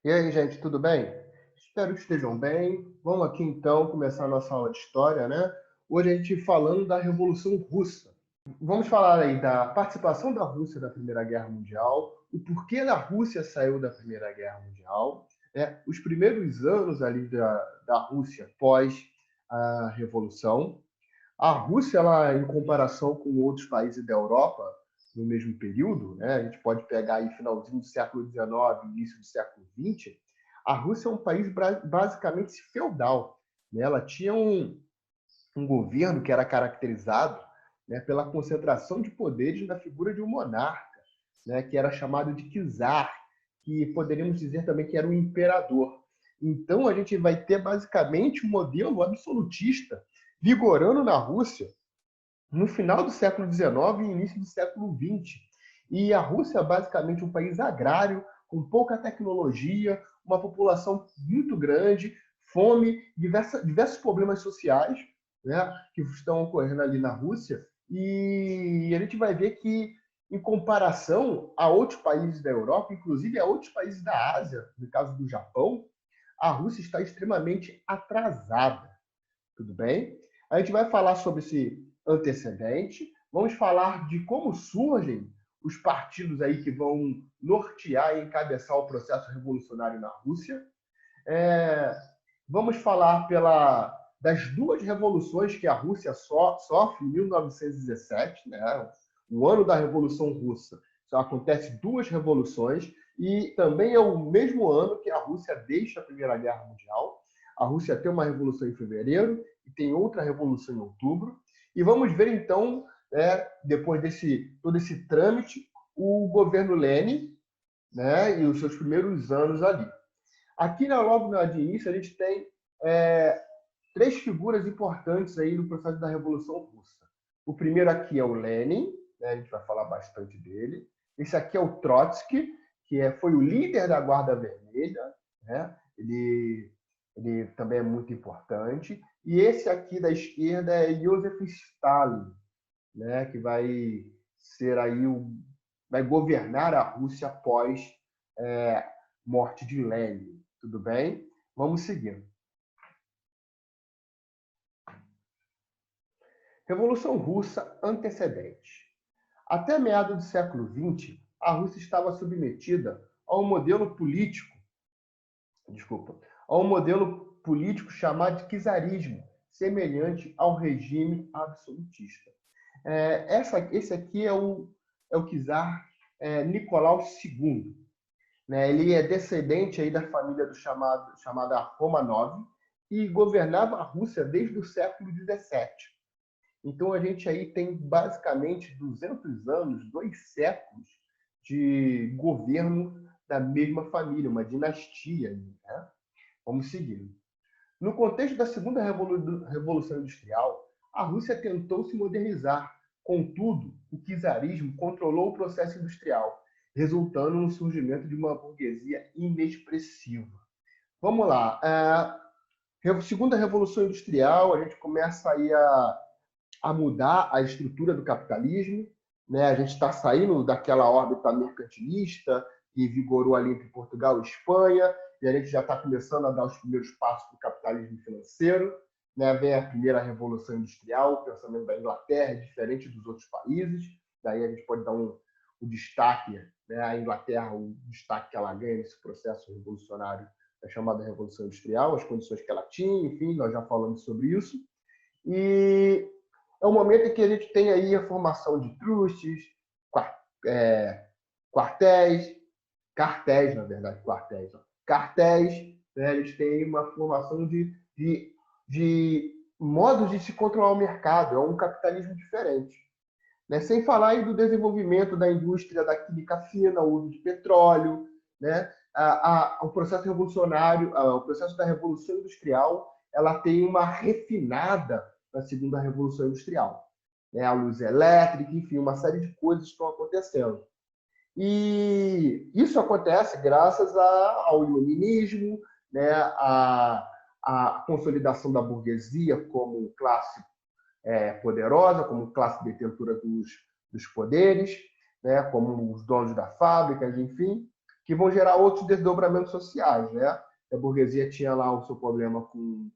E aí, gente, tudo bem? Espero que estejam bem. Vamos aqui então começar a nossa aula de história, né? Hoje a gente falando da Revolução Russa. Vamos falar aí da participação da Rússia na Primeira Guerra Mundial, o porquê a Rússia saiu da Primeira Guerra Mundial, né? Os primeiros anos ali da Rússia pós a Revolução. A Rússia, ela, em comparação com outros países da Europa, no mesmo período, né, a gente pode pegar aí finalzinho do século XIX, início do século XX, a Rússia é um país basicamente feudal. Né? Ela tinha um governo que era caracterizado, né, pela concentração de poderes na figura de um monarca, né, que era chamado de czar, que poderíamos dizer também que era um imperador. Então, a gente vai ter basicamente um modelo absolutista vigorando na Rússia no final do século XIX e início do século XX. E a Rússia é basicamente um país agrário, com pouca tecnologia, uma população muito grande, fome, diversos problemas sociais, né, que estão ocorrendo ali na Rússia. E a gente vai ver que, em comparação a outros países da Europa, inclusive a outros países da Ásia, no caso do Japão, a Rússia está extremamente atrasada. Tudo bem? A gente vai falar sobre esse antecedente, vamos falar de como surgem os partidos aí que vão nortear e encabeçar o processo revolucionário na Rússia. É, Vamos falar das duas revoluções que a Rússia sofre em 1917, né? O ano da Revolução Russa. Só acontece duas revoluções e também é o mesmo ano que a Rússia deixa a Primeira Guerra Mundial. A Rússia tem uma revolução em fevereiro e tem outra revolução em outubro. E vamos ver então, depois desse todo esse trâmite, o governo Lenin, né, e os seus primeiros anos ali. Aqui logo no início, a gente tem é, três figuras importantes aí no processo da Revolução Russa. O primeiro aqui é o Lenin, né, a gente vai falar bastante dele. Esse aqui é o Trotsky, que foi o líder da Guarda Vermelha, né? Ele também é muito importante. E esse aqui da esquerda é Joseph Stalin, né, que vai ser aí vai governar a Rússia após é, morte de Lenin. Tudo bem? Vamos seguir. Revolução Russa antecedente. Até meados do século XX, a Rússia estava submetida a um modelo político, a um modelo político chamado de czarismo, semelhante ao regime absolutista. Esse aqui é o czar Nicolau II. Né? Ele é descendente aí da família chamada Romanov e governava a Rússia desde o século XVII. Então, a gente aí tem basicamente 200 anos, 2 séculos de governo da mesma família, uma dinastia. Né? Vamos seguir. No contexto da Segunda Revolução Industrial, a Rússia tentou se modernizar. Contudo, o czarismo controlou o processo industrial, resultando no surgimento de uma burguesia inexpressiva. Vamos lá. Segunda Revolução Industrial, a gente começa aí a mudar a estrutura do capitalismo. Né? A gente está saindo daquela órbita mercantilista que vigorou ali entre Portugal e Espanha, e a gente já está começando a dar os primeiros passos para o capitalismo financeiro. Né? Vem a primeira Revolução Industrial, o pensamento da Inglaterra é diferente dos outros países, daí a gente pode dar um destaque, né? A Inglaterra, o destaque que ela ganha nesse processo revolucionário da chamada Revolução Industrial, as condições que ela tinha, enfim, nós já falamos sobre isso. E é um momento em que a gente tem aí a formação de trustes, quartéis, cartéis, na verdade, cartéis, né? A gente tem uma formação de modos de se controlar o mercado, é um capitalismo diferente. Né? Sem falar aí do desenvolvimento da indústria da química fina, o uso de petróleo, né? O processo revolucionário, o processo da Revolução Industrial, ela tem uma refinada na Segunda Revolução Industrial. Né? A luz elétrica, enfim, uma série de coisas estão acontecendo. E isso acontece graças ao iluminismo, né? A consolidação da burguesia como classe poderosa, como classe detentora dos poderes, né? Como os donos da fábrica, enfim. que vão gerar outros desdobramentos sociais, né? A burguesia tinha lá o seu problema com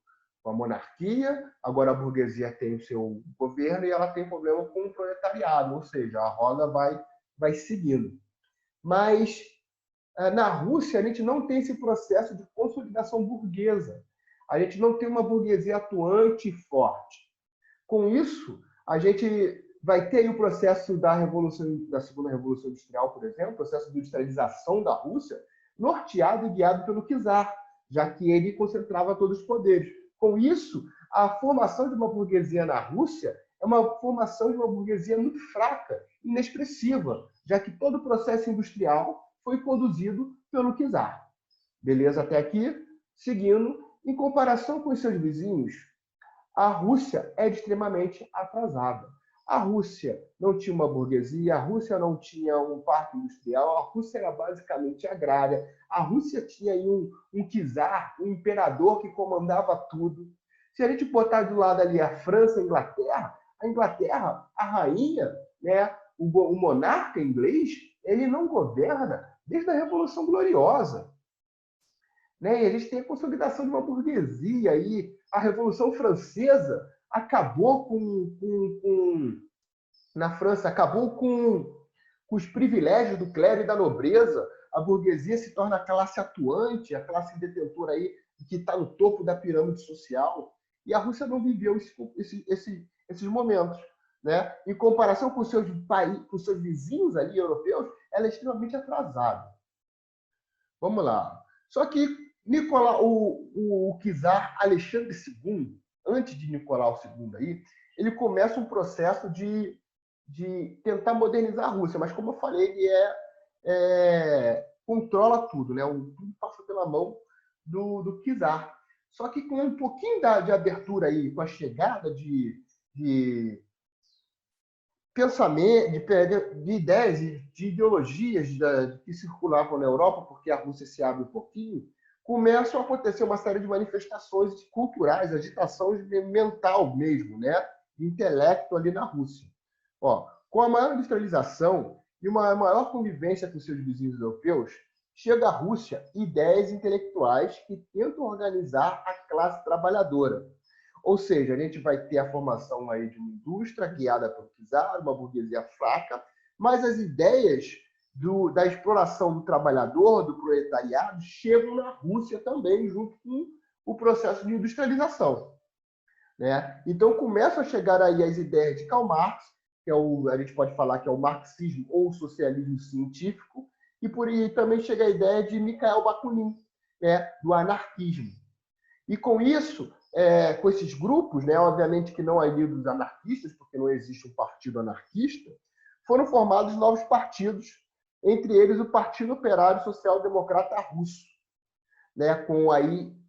a monarquia, agora a burguesia tem o seu governo e ela tem problema com o proletariado, ou seja, a roda vai seguindo. Mas na Rússia a gente não tem esse processo de consolidação burguesa. A gente não tem uma burguesia atuante e forte. Com isso, a gente vai ter aí o processo da segunda revolução industrial, por exemplo, o processo de industrialização da Rússia, norteado e guiado pelo czar, já que ele concentrava todos os poderes. Com isso, a formação de uma burguesia na Rússia é uma formação de uma burguesia muito fraca, inexpressiva, já que todo o processo industrial foi conduzido pelo czar. Beleza até aqui? Seguindo, em comparação com os seus vizinhos, a Rússia é extremamente atrasada. A Rússia não tinha uma burguesia, a Rússia não tinha um parque industrial, a Rússia era basicamente agrária, a Rússia tinha aí um czar, um imperador que comandava tudo. Se a gente botar do lado ali a França, a Inglaterra, a rainha, né, o monarca inglês, ele não governa desde a Revolução Gloriosa. Né? E a gente tem a consolidação de uma burguesia aí. A Revolução Francesa acabou na França, acabou com os privilégios do clero e da nobreza. A burguesia se torna a classe atuante, a classe detentora aí que está no topo da pirâmide social. E a Rússia não viveu esses momentos. Né? Em comparação com seus vizinhos ali europeus, ela é extremamente atrasada. Vamos lá. Só que o czar Alexandre II, antes de Nicolau II, aí, ele começa um processo de tentar modernizar a Rússia, mas como eu falei, ele controla tudo, né? Tudo passa pela mão do czar. Só que com um pouquinho de abertura aí, com a chegada de pensamento, de ideias, de ideologias que circulavam na Europa, porque a Rússia se abre um pouquinho, começam a acontecer uma série de manifestações culturais, agitação mental mesmo, né? Intelecto ali na Rússia. Ó, com a maior industrialização e uma maior convivência com seus vizinhos europeus, chega à Rússia ideias intelectuais que tentam organizar a classe trabalhadora. Ou seja, a gente vai ter a formação aí de uma indústria guiada pelo czar, uma burguesia fraca, mas as ideias da exploração do trabalhador, do proletariado, chegam na Rússia também, junto com o processo de industrialização. Né? Então, começam a chegar aí as ideias de Karl Marx, que a gente pode falar que é o marxismo ou o socialismo científico, e por aí também chega a ideia de Mikhail Bakunin, né, do anarquismo. E com isso, com esses grupos, né, obviamente que não há livros anarquistas, porque não existe um partido anarquista, foram formados novos partidos, entre eles o Partido Operário Social Democrata Russo, né,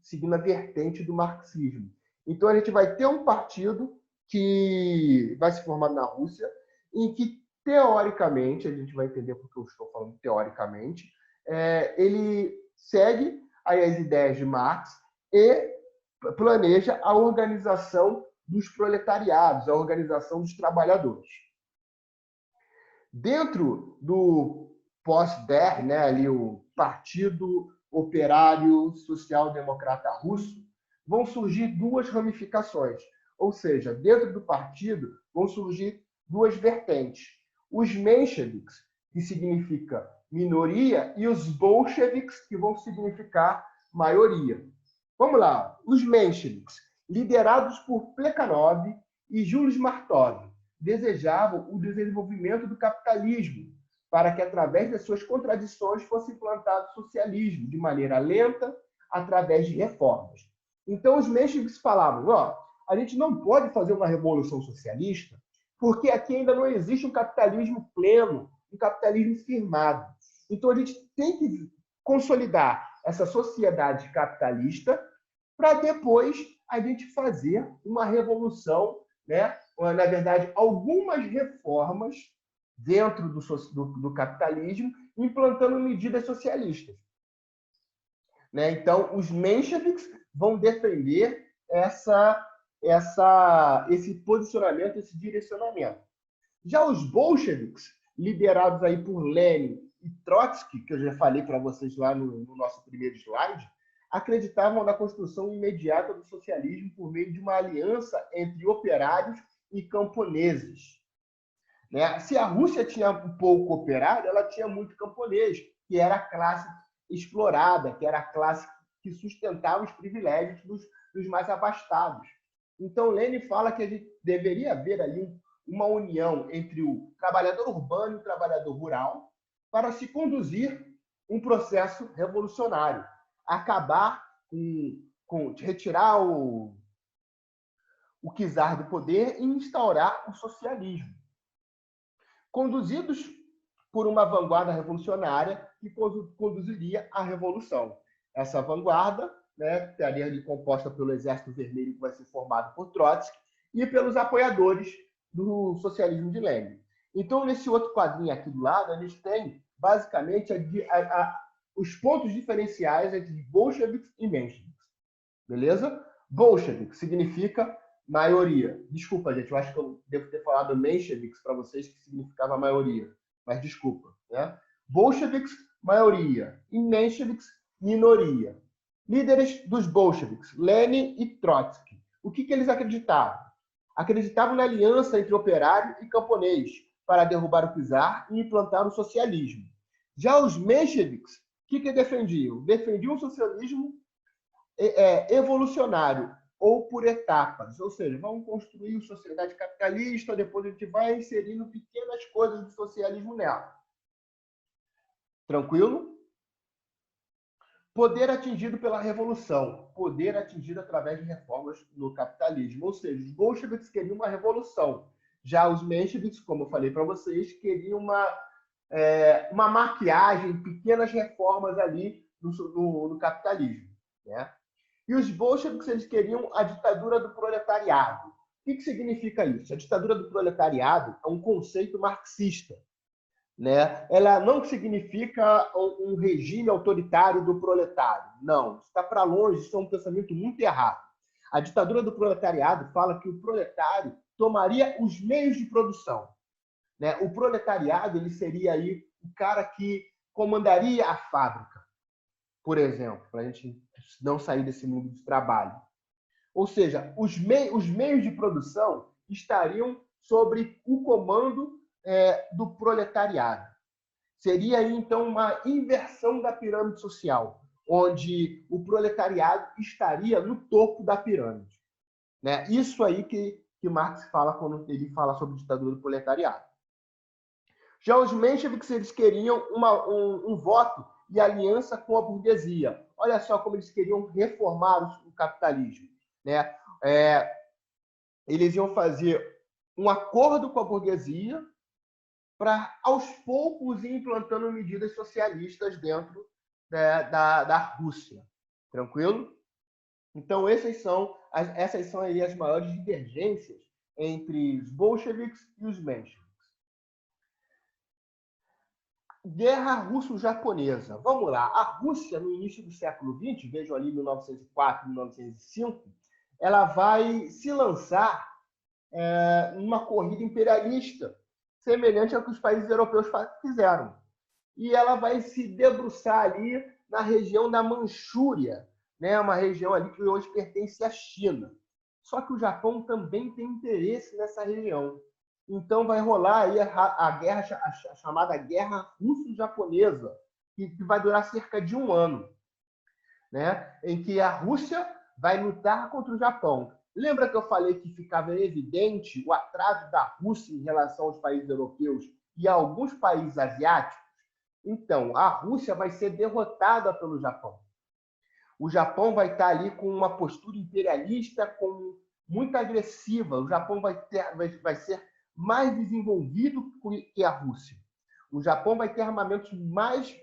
seguindo a vertente do marxismo. Então a gente vai ter um partido que vai se formar na Rússia, em que, teoricamente, a gente vai entender porque eu estou falando teoricamente, ele segue aí as ideias de Marx e planeja a organização dos proletariados, a organização dos trabalhadores. Dentro do pós-DER, né, ali o Partido Operário Social Democrata Russo, vão surgir duas ramificações. Ou seja, dentro do partido vão surgir duas vertentes. Os mencheviks, que significa minoria, e os bolcheviks, que vão significar maioria. Vamos lá. Os mencheviks, liderados por Plekhanov e Julius Martov, desejavam o desenvolvimento do capitalismo, para que, através das suas contradições, fosse implantado o socialismo, de maneira lenta, através de reformas. Então, os mencheviks falavam, a gente não pode fazer uma revolução socialista, porque aqui ainda não existe um capitalismo pleno, um capitalismo firmado. Então, a gente tem que consolidar essa sociedade capitalista para depois a gente fazer uma revolução, né? Na verdade, algumas reformas dentro do capitalismo, implantando medidas socialistas. Né? Então, os mencheviks vão defender esse posicionamento, esse direcionamento. Já os bolcheviks, liderados aí por Lenin e Trotsky, que eu já falei para vocês lá no nosso primeiro slide, acreditavam na construção imediata do socialismo por meio de uma aliança entre operários e camponeses. Né? Se a Rússia tinha um pouco operário, ela tinha muito camponês, que era a classe explorada, que era a classe que sustentava os privilégios dos mais abastados. Então, Lenin fala que a gente deveria haver ali uma união entre o trabalhador urbano e o trabalhador rural para se conduzir um processo revolucionário, acabar retirar o czar do poder e instaurar o socialismo, conduzidos por uma vanguarda revolucionária que conduziria à revolução. Essa vanguarda, né, estaria composta pelo Exército Vermelho, que vai ser formado por Trotsky, e pelos apoiadores do socialismo de Lenin. Então, nesse outro quadrinho aqui do lado, a gente tem, basicamente, os pontos diferenciais entre bolcheviques e mencheviques. Beleza? Bolchevique significa maioria. Desculpa, gente, eu acho que eu devo ter falado mencheviques para vocês, que significava maioria. Mas desculpa. Né? Bolcheviques, maioria. E mencheviques, minoria. Líderes dos bolcheviques, Lenin e Trotsky. O que eles acreditavam? Acreditavam na aliança entre operário e camponês para derrubar o czar e implantar o socialismo. Já os mencheviques, o que defendiam? Defendiam o socialismo evolucionário ou por etapas, ou seja, vamos construir uma sociedade capitalista, depois a gente vai inserindo pequenas coisas do socialismo nela. Tranquilo? Poder atingido pela revolução, poder atingido através de reformas no capitalismo, ou seja, os bolcheviques queriam uma revolução, já os mencheviques, como eu falei para vocês, queriam uma maquiagem, pequenas reformas ali no capitalismo, né? E os bolcheviques, eles queriam a ditadura do proletariado. O que significa isso? A ditadura do proletariado é um conceito marxista. Né? Ela não significa um regime autoritário do proletário. Não, isso está para longe, isso é um pensamento muito errado. A ditadura do proletariado fala que o proletário tomaria os meios de produção. Né? O proletariado ele seria aí o cara que comandaria a fábrica, por exemplo, para a gente não sair desse mundo de trabalho. Ou seja, os meios de produção estariam sobre o comando do proletariado. Seria aí, então, uma inversão da pirâmide social, onde o proletariado estaria no topo da pirâmide. Né? Isso aí que Marx fala quando ele fala sobre a ditadura do proletariado. Já os mencheviques, eles queriam um voto e aliança com a burguesia. Olha só como eles queriam reformar o capitalismo. Né? Eles iam fazer um acordo com a burguesia para, aos poucos, ir implantando medidas socialistas dentro da Rússia. Tranquilo? Então, essas são aí as maiores divergências entre os bolcheviques e os mencheviques. Guerra russo-japonesa. Vamos lá. A Rússia, no início do século XX, vejam ali 1904, 1905, ela vai se lançar numa corrida imperialista, semelhante ao que os países europeus fizeram. E ela vai se debruçar ali na região da Manchúria, né? Uma região ali que hoje pertence à China. Só que o Japão também tem interesse nessa região. Então vai rolar aí a chamada Guerra Russo-Japonesa, que vai durar cerca de 1 ano, né? Em que a Rússia vai lutar contra o Japão. Lembra que eu falei que ficava evidente o atraso da Rússia em relação aos países europeus e a alguns países asiáticos? Então, a Rússia vai ser derrotada pelo Japão. O Japão vai estar ali com uma postura imperialista muito agressiva. O Japão vai ser mais desenvolvido que a Rússia. O Japão vai ter armamentos mais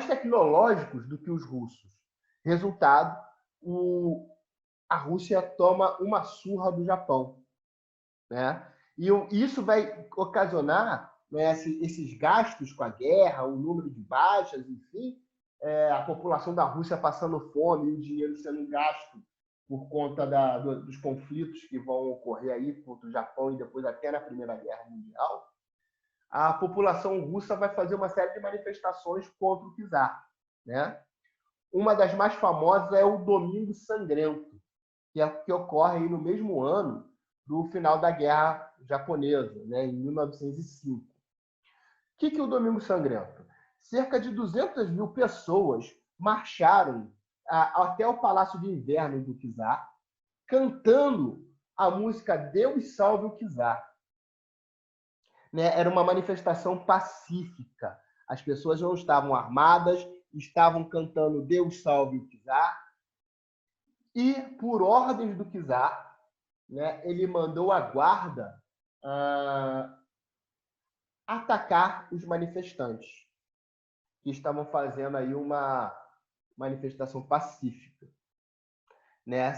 tecnológicos do que os russos. Resultado, a Rússia toma uma surra do Japão. Né? E isso vai ocasionar, né, esses gastos com a guerra, o número de baixas, enfim, a população da Rússia passando fome e o dinheiro sendo gasto por conta dos conflitos que vão ocorrer aí contra o Japão e depois até na Primeira Guerra Mundial. a população russa vai fazer uma série de manifestações contra o czar, né? Uma das mais famosas é o Domingo Sangrento, que ocorre aí no mesmo ano do final da Guerra Japonesa, né, em 1905. O que é o Domingo Sangrento? Cerca de 200 mil pessoas marcharam até o Palácio de Inverno do czar, cantando a música Deus Salve o Czar. Né? Era uma manifestação pacífica. As pessoas não estavam armadas, estavam cantando Deus Salve o Czar. E, por ordens do czar, né, ele mandou a guarda atacar os manifestantes, que estavam fazendo aí uma manifestação pacífica. Né?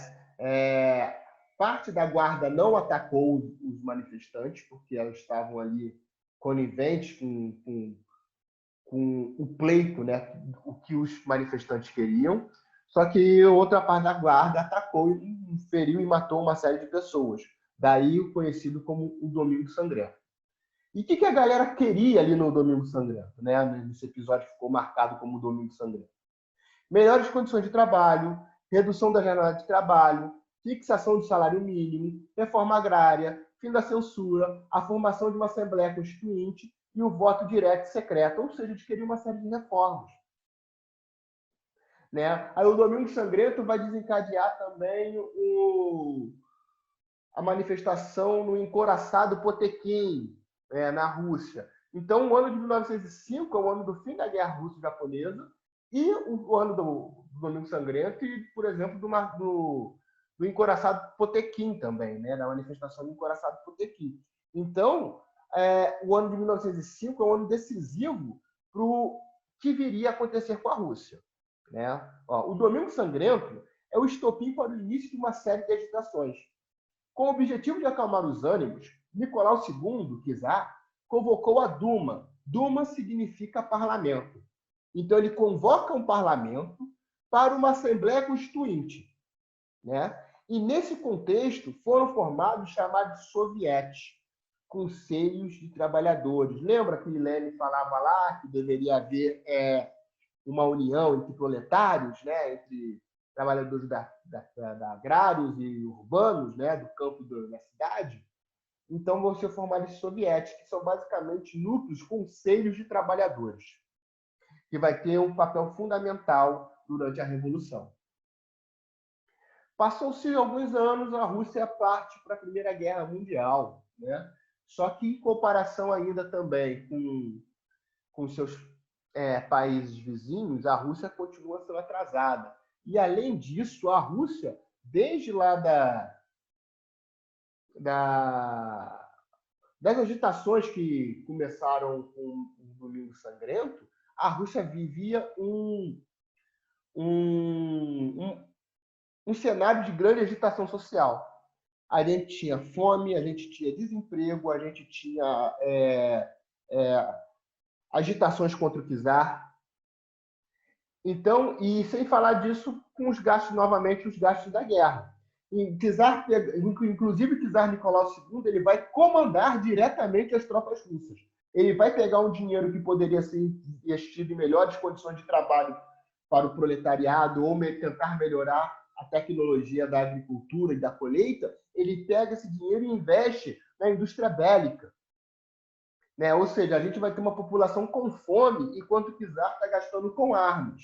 Parte da guarda não atacou os manifestantes, porque elas estavam ali coniventes com o pleito, né? O que os manifestantes queriam. Só que outra parte da guarda atacou, feriu e matou uma série de pessoas. Daí o conhecido como o Domingo Sangrento. E o que a galera queria ali no Domingo Sangrento? Né? Nesse episódio ficou marcado como Domingo Sangrento. Melhores condições de trabalho, redução da jornada de trabalho, fixação do salário mínimo, reforma agrária, fim da censura, a formação de uma Assembleia Constituinte e o voto direto e secreto. Ou seja, eles queriam uma série de reformas. Né? Aí o Domingo Sangrento vai desencadear também a manifestação no encouraçado Potemkin, na Rússia. Então, o ano de 1905 é o ano do fim da Guerra Russo-Japonesa e o ano do Domingo Sangrento e, por exemplo, do encouraçado Potemkin também, né? Da manifestação do encouraçado Potemkin. Então, o ano de 1905 é um ano decisivo para o que viria a acontecer com a Rússia. Né? O Domingo Sangrento é o estopim para o início de uma série de agitações. Com o objetivo de acalmar os ânimos, Nicolau II, czar, convocou a Duma. Duma significa parlamento. Então, ele convoca um parlamento para uma Assembleia Constituinte. Né? E, nesse contexto, foram formados os chamados sovietes, conselhos de trabalhadores. Lembra que Lenin falava lá que deveria haver uma união entre proletários, né? Entre trabalhadores da agrários e urbanos, né? Do campo da cidade? Então, vão ser formados esses sovietes, que são basicamente núcleos, conselhos de trabalhadores, que vai ter um papel fundamental durante a Revolução. Passou-se alguns anos, a Rússia parte para a Primeira Guerra Mundial, né? Só que, em comparação ainda também com seus países vizinhos, a Rússia continua sendo atrasada. E, além disso, a Rússia, desde lá das agitações que começaram com o Domingo Sangrento, a Rússia vivia um cenário de grande agitação social. A gente tinha fome, a gente tinha desemprego, a gente tinha agitações contra o czar. Então, e sem falar disso, com os gastos, novamente, os gastos da guerra. Inclusive, o czar Nicolau II ele vai comandar diretamente as tropas russas. Ele vai pegar um dinheiro que poderia ser investido em melhores condições de trabalho para o proletariado ou tentar melhorar a tecnologia da agricultura e da colheita, ele pega esse dinheiro e investe na indústria bélica. Né? Ou seja, a gente vai ter uma população com fome, enquanto o czar está gastando com armas.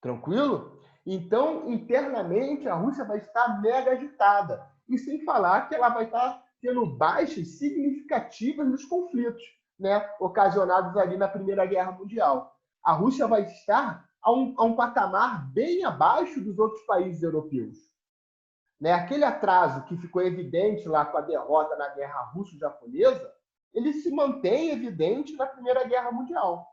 Tranquilo? Então, internamente, a Rússia vai estar mega agitada. E sem falar que ela vai estar tendo baixas significativas nos conflitos, né? Ocasionados ali na Primeira Guerra Mundial. A Rússia vai estar a um patamar bem abaixo dos outros países europeus. Né? Aquele atraso que ficou evidente lá com a derrota na Guerra Russo-Japonesa, ele se mantém evidente na Primeira Guerra Mundial.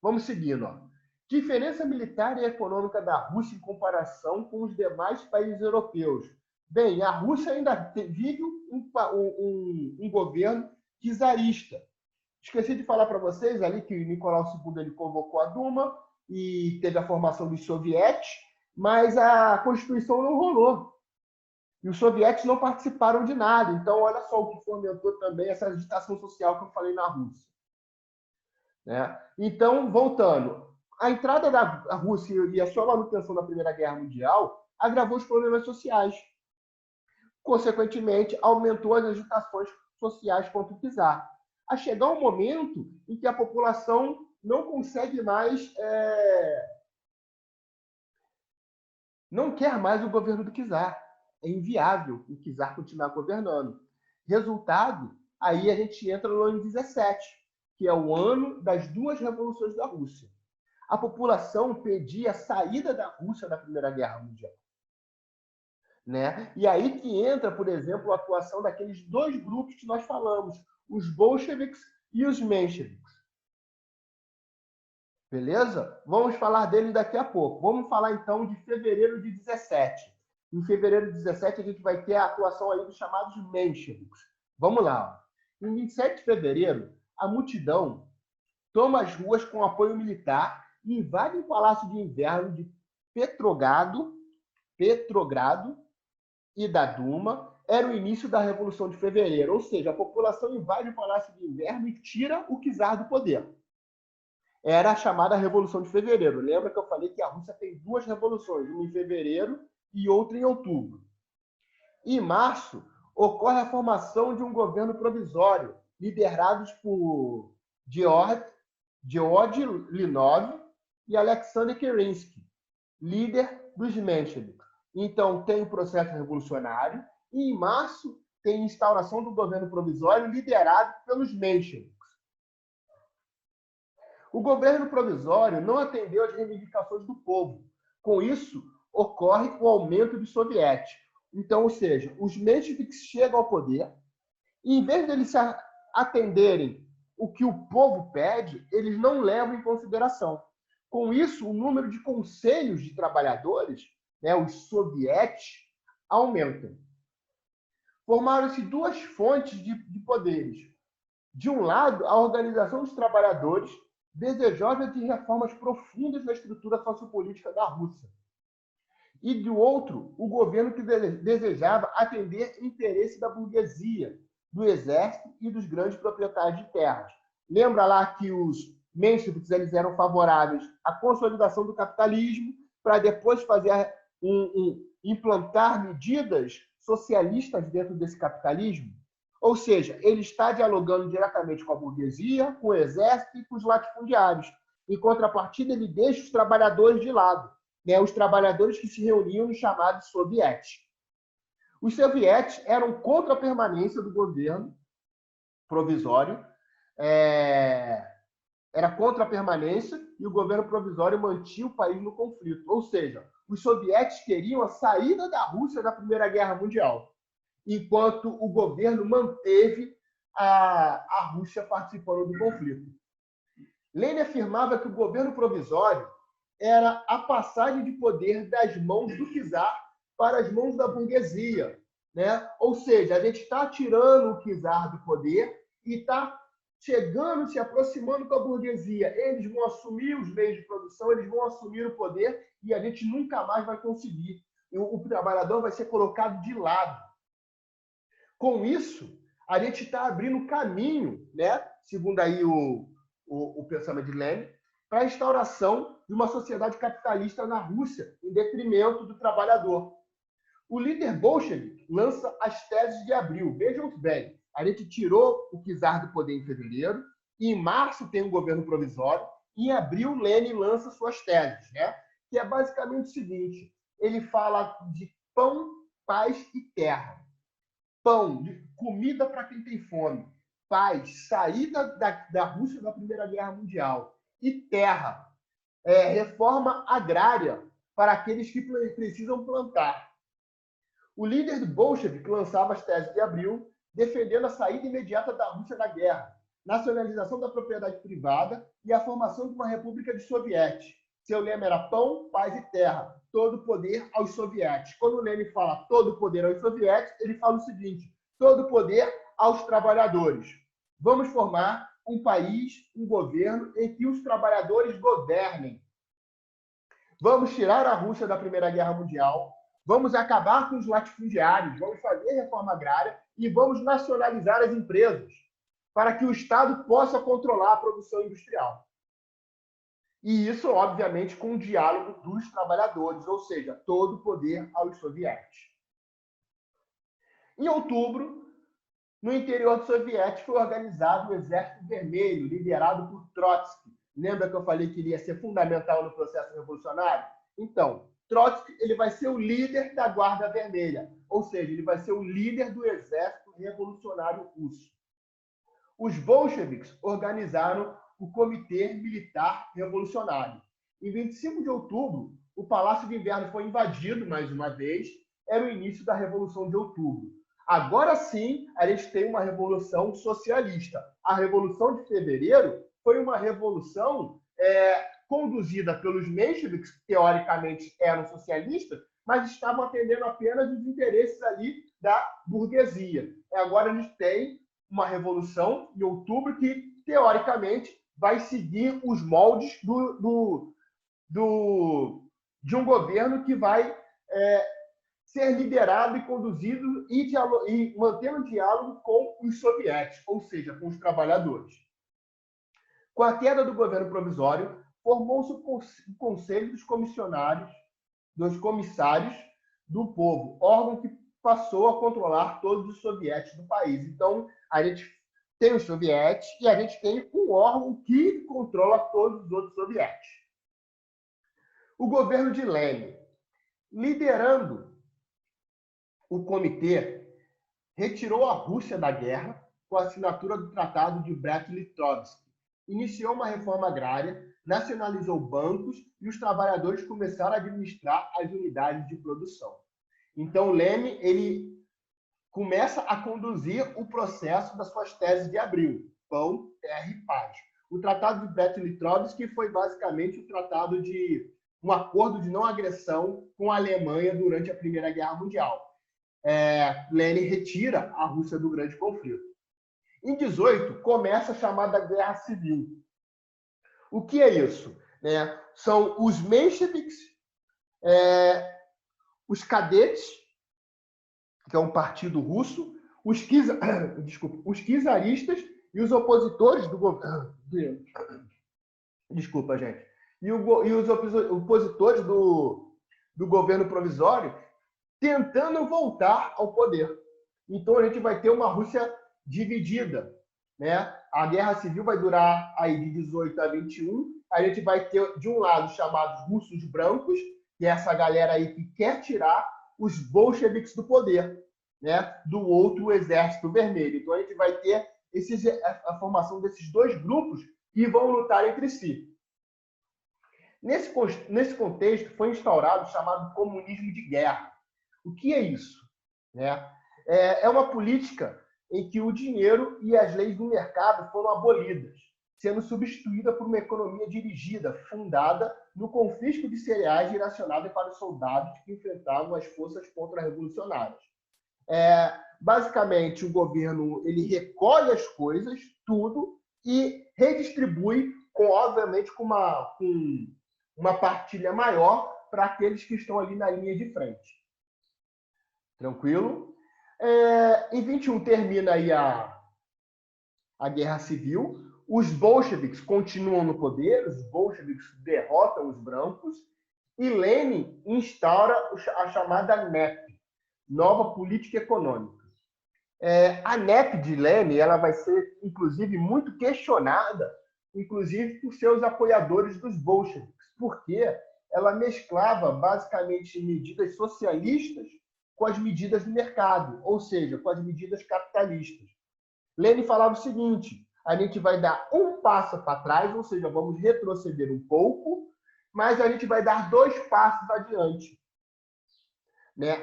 Vamos seguindo. Diferença militar e econômica da Rússia em comparação com os demais países europeus. Bem, a Rússia ainda vive um governo czarista. Esqueci de falar para vocês ali que Nicolau II ele convocou a Duma e teve a formação dos sovietes, mas a Constituição não rolou. E os soviéticos não participaram de nada. Então, olha só o que fomentou também essa agitação social que eu falei na Rússia. Né? Então, voltando, a entrada da Rússia e a sua manutenção na Primeira Guerra Mundial agravou os problemas sociais. Consequentemente, aumentou as agitações sociais contra o czar. A chegar um momento em que a população não consegue mais, não quer mais o governo do czar. É inviável o czar continuar governando. Resultado, aí a gente entra no ano 17, que é o ano das duas revoluções da Rússia. A população pedia a saída da Rússia da Primeira Guerra Mundial. Né? E aí que entra, por exemplo, a atuação daqueles dois grupos que nós falamos, os bolcheviques e os mencheviques. Beleza? Vamos falar deles daqui a pouco. Vamos falar, então, de fevereiro de 17. Em fevereiro de 17, a gente vai ter a atuação aí dos chamados mencheviques. Vamos lá. Em 27 de fevereiro, a multidão toma as ruas com apoio militar e invade o Palácio de Inverno de Petrogrado e da Duma. Era o início da Revolução de Fevereiro, ou seja, a população invade o Palácio de Inverno e tira o czar do poder. Era a chamada Revolução de Fevereiro. Lembra que eu falei que a Rússia tem duas revoluções, uma em fevereiro e outra em outubro. Em março, ocorre a formação de um governo provisório, liderados por Georgy Linov e Alexander Kerensky, líder dos mencheviques. Então, tem o processo revolucionário e, em março, tem a instauração do governo provisório liderado pelos mencheviques. O governo provisório não atendeu às reivindicações do povo. Com isso, ocorre o aumento dos soviéticos. Então, ou seja, os mencheviques chegam ao poder e, em vez de eles atenderem o que o povo pede, eles não levam em consideração. Com isso, o número de conselhos de trabalhadores, né, os sovietes, aumentam. Formaram-se duas fontes de poderes. De um lado, a organização dos trabalhadores, desejosa de reformas profundas na estrutura sociopolítica da Rússia. E, do outro, o governo que desejava atender interesse da burguesia, do exército e dos grandes proprietários de terras. Lembra lá que os mencheviques eles eram favoráveis à consolidação do capitalismo para depois fazer implantar medidas socialistas dentro desse capitalismo? Ou seja, ele está dialogando diretamente com a burguesia, com o exército e com os latifundiários. Em contrapartida, ele deixa os trabalhadores de lado, né? Os trabalhadores que se reuniam nos chamados sovietes. Os sovietes eram contra a permanência do governo provisório, era contra a permanência e o governo provisório mantinha o país no conflito. Ou seja, os sovietes queriam a saída da Rússia da Primeira Guerra Mundial, enquanto o governo manteve a Rússia participando do conflito. Lenin afirmava que o governo provisório era a passagem de poder das mãos do czar para as mãos da burguesia. Né? Ou seja, a gente está tirando o czar do poder e está chegando, se aproximando com a burguesia. Eles vão assumir os meios de produção, eles vão assumir o poder e a gente nunca mais vai conseguir. O trabalhador vai ser colocado de lado. Com isso, a gente está abrindo caminho, né, segundo aí o pensamento de Lenin, para a instauração de uma sociedade capitalista na Rússia, em detrimento do trabalhador. O líder bolchevique lança as teses de abril. Vejam bem, a gente tirou o czar do poder em fevereiro, e em março tem um governo provisório, e em abril Lenin lança suas teses, né, que é basicamente o seguinte: ele fala de pão, paz e terra. Pão, comida para quem tem fome. Paz, saída da Rússia da Primeira Guerra Mundial. E terra, reforma agrária para aqueles que precisam plantar. O líder do bolchevique lançava as teses de abril, defendendo a saída imediata da Rússia da guerra, nacionalização da propriedade privada e a formação de uma república de sovietes. Seu lema era pão, paz e terra, todo poder aos sovietes. Quando o Lenin fala todo poder aos sovietes, ele fala o seguinte: todo poder aos trabalhadores. Vamos formar um país, um governo em que os trabalhadores governem. Vamos tirar a Rússia da Primeira Guerra Mundial, Vamos acabar com os latifundiários, vamos fazer reforma agrária e vamos nacionalizar as empresas para que o Estado possa controlar a produção industrial. E isso, obviamente, com o diálogo dos trabalhadores, ou seja, todo o poder aos sovietes. Em outubro, no interior do soviético, foi organizado o Exército Vermelho, liderado por Trotsky. Lembra que eu falei que ele ia ser fundamental no processo revolucionário? Então, Trotsky ele vai ser o líder da Guarda Vermelha, ou seja, ele vai ser o líder do Exército Revolucionário Russo. Os bolcheviques organizaram o Comitê Militar Revolucionário. Em 25 de outubro, o Palácio de Inverno foi invadido mais uma vez. Era o início da Revolução de Outubro. Agora sim, a gente tem uma revolução socialista. A Revolução de Fevereiro foi uma revolução conduzida pelos mencheviques, que teoricamente eram socialistas, mas estavam atendendo apenas os interesses ali da burguesia. Agora a gente tem uma revolução em outubro que, teoricamente, vai seguir os moldes de um governo que vai ser liderado e conduzido e mantendo diálogo com os soviéticos, ou seja, com os trabalhadores. Com a queda do governo provisório, formou-se o Conselho dos Comissários do Povo, órgão que passou a controlar todos os sovietes do país. Então, a gente tem os sovietes e a gente tem um órgão que controla todos os outros sovietes. O governo de Lenin, liderando o comitê, retirou a Rússia da guerra com a assinatura do Tratado de Brest-Litovsk. Iniciou uma reforma agrária, nacionalizou bancos e os trabalhadores começaram a administrar as unidades de produção. Então, Lenin ele começa a conduzir o processo das suas teses de abril, Pão, Terra e Paz. O Tratado de Brest-Litovsk foi basicamente o tratado de um acordo de não agressão com a Alemanha durante a Primeira Guerra Mundial. Lenin retira a Rússia do grande conflito. Em 18, começa a chamada Guerra Civil. O que é isso? São os mencheviques, os cadetes, que é um partido russo, os czaristas e os opositores do governo. Desculpa, gente. E os opositores do governo provisório tentando voltar ao poder. Então, a gente vai ter uma Rússia dividida. A Guerra Civil vai durar aí de 18 a 21. A gente vai ter, de um lado, chamados russos brancos, que é essa galera aí que quer tirar os bolcheviques do poder, do outro, o Exército Vermelho. Então, a gente vai ter a formação desses dois grupos que vão lutar entre si. Nesse contexto, foi instaurado o chamado comunismo de guerra. O que é isso? É uma política em que o dinheiro e as leis do mercado foram abolidas, sendo substituída por uma economia dirigida, fundada no confisco de cereais direcionado para os soldados que enfrentavam as forças contra-revolucionárias. Basicamente, o governo ele recolhe as coisas, tudo, e redistribui, obviamente, com uma partilha maior para aqueles que estão ali na linha de frente. Tranquilo? Em 21 termina aí a Guerra Civil. Os bolcheviques continuam no poder, os bolcheviques derrotam os brancos e Lenin instaura a chamada NEP, Nova Política Econômica. A NEP de Lenin ela vai ser, inclusive, muito questionada, inclusive por seus apoiadores dos bolcheviques, porque ela mesclava, basicamente, medidas socialistas com as medidas do mercado, ou seja, com as medidas capitalistas. Lenin falava o seguinte: a gente vai dar um passo para trás, ou seja, vamos retroceder um pouco, mas a gente vai dar 2 passos adiante.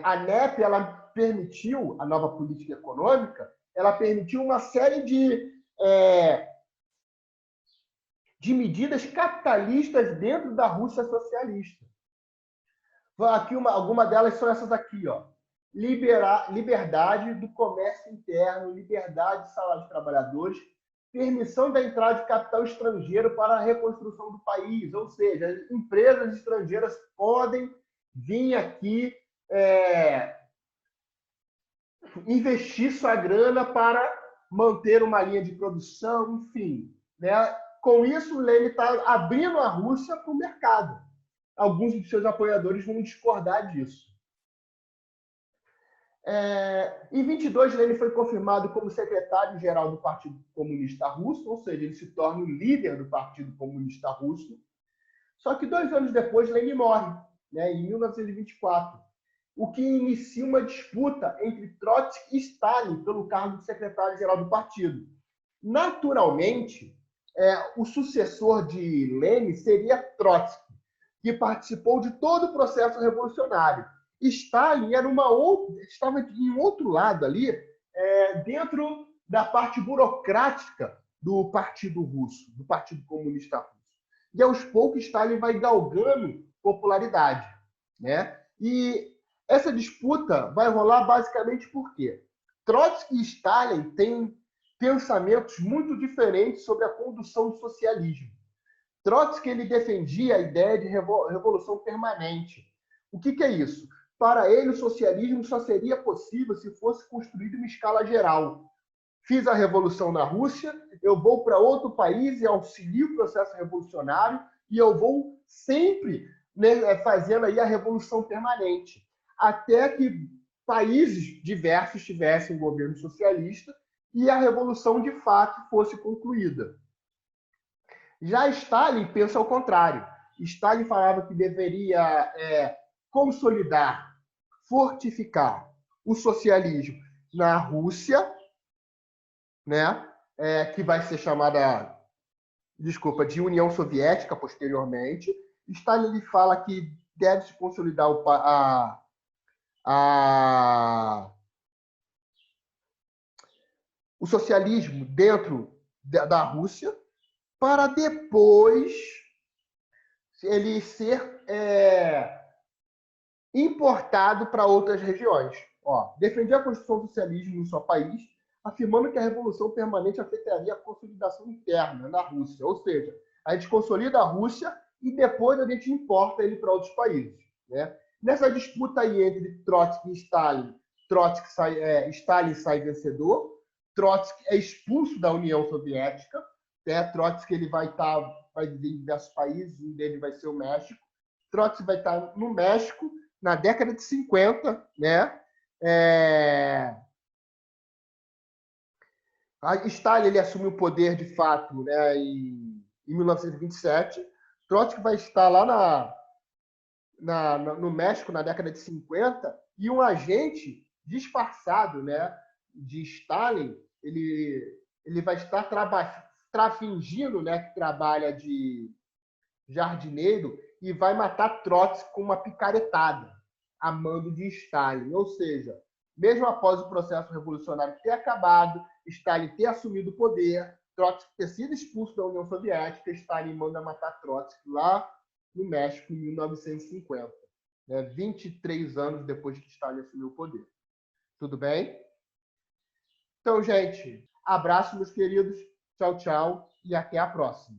A NEP ela permitiu, a nova política econômica, ela permitiu uma série de medidas capitalistas dentro da Rússia socialista. Aqui alguma delas são essas aqui, ó. Liberdade do comércio interno, liberdade de salário dos trabalhadores, permissão da entrada de capital estrangeiro para a reconstrução do país, ou seja, as empresas estrangeiras podem vir aqui investir sua grana para manter uma linha de produção, enfim. Né? Com isso, o Lenin está abrindo a Rússia para o mercado. Alguns dos seus apoiadores vão discordar disso. Em 22, Lenin foi confirmado como secretário-geral do Partido Comunista Russo, ou seja, ele se torna o líder do Partido Comunista Russo. Só que 2 anos depois, Lenin morre, né, em 1924, o que inicia uma disputa entre Trotsky e Stalin pelo cargo de secretário-geral do partido. Naturalmente, o sucessor de Lenin seria Trotsky, que participou de todo o processo revolucionário. Stalin estava em outro lado ali, dentro da parte burocrática do Partido Russo, do Partido Comunista Russo. E aos poucos Stalin vai galgando popularidade, né? E essa disputa vai rolar basicamente por quê? Trotsky e Stalin têm pensamentos muito diferentes sobre a condução do socialismo. Trotsky ele defendia a ideia de revolução permanente. O que é isso? Para ele, o socialismo só seria possível se fosse construído em uma escala geral. Fiz a revolução na Rússia, eu vou para outro país e auxilio o processo revolucionário e eu vou sempre, né, fazendo aí a revolução permanente, até que países diversos tivessem um governo socialista e a revolução de fato fosse concluída. Já Stalin pensa ao contrário. Stalin falava que deveria consolidar, fortificar o socialismo na Rússia, né? Que vai ser chamada, de União Soviética posteriormente. Stalin fala que deve se consolidar o socialismo dentro da Rússia, para depois ele ser importado para outras regiões. Defendia a construção do socialismo no seu país, afirmando que a revolução permanente afetaria a consolidação interna na Rússia. Ou seja, a gente consolida a Rússia e depois a gente importa ele para outros países. Né? Nessa disputa aí entre Trotsky e Stalin, Stalin sai vencedor, Trotsky é expulso da União Soviética, né? Trotsky ele vai viver em diversos países, um deles vai ser o México. Trotsky vai estar no México na década de 50, né? Stalin ele assume o poder de fato, né, em 1927. Trotsky vai estar lá no México na década de 50 e um agente disfarçado, né, de Stalin, ele vai estar fingindo, né, que trabalha de jardineiro e vai matar Trotsky com uma picaretada a mando de Stalin. Ou seja, mesmo após o processo revolucionário ter acabado, Stalin ter assumido o poder, Trotsky ter sido expulso da União Soviética, Stalin manda matar Trotsky lá no México em 1950, né? 23 anos depois que Stalin assumiu o poder. Tudo bem? Então, gente, abraço, meus queridos. Tchau, tchau e até a próxima.